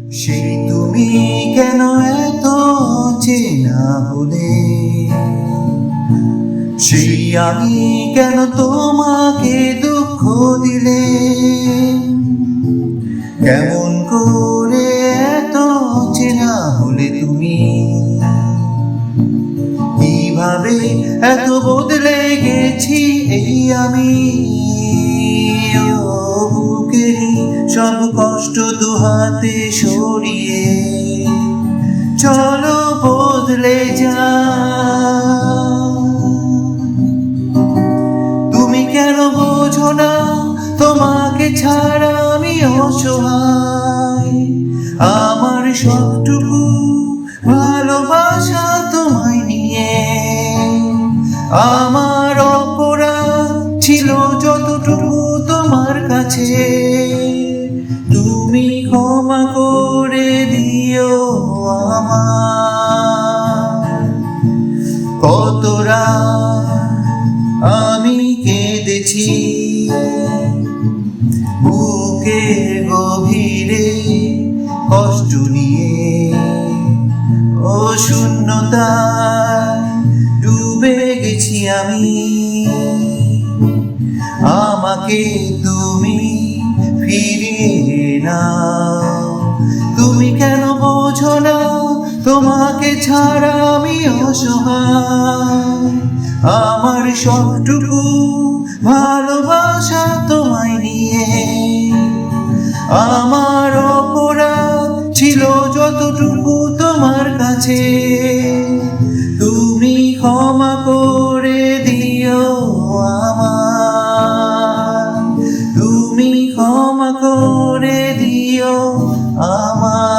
সেই তুমি কেন এত চেনা হলে, সেই আমি কেন তোমাকে দুঃখ দিলে, কেমন করে এত চেনা হলে তুমি, কিভাবে এত বদলে গেছি এই আমি। বুকেরই সব কষ্ট দুহাতে সরিয়ে চলো বদলে যা। তুমি কেন বোঝো না তোমাকে ছাড়া আমি অসহায়, আমার সবটুকু ভালোবাসা তোমায় নিয়ে। আমার অপরাধ ছিল যতটুকু তোমার কাছে, তুমি ক্ষমা করে দিও আমার। কত রাত আমি কেঁদেছি বুকের গভীরে কষ্ট নিয়ে, ও শূন্যতায় ডুবে গেছি আমি। আমাকে তুমি ফিরিয়ে নাও, তুমি কেন বোঝো না তোমাকে ছাড়া আমি অসহায়, আমার সবটুকু ভালোবাসা তোমায় নিয়ে। আমার অপরাধ ছিল যতটুকু তোমার কাছে, তুমি ক্ষমা করে দিও আমার, তুমি ক্ষমা করে দিও আমার।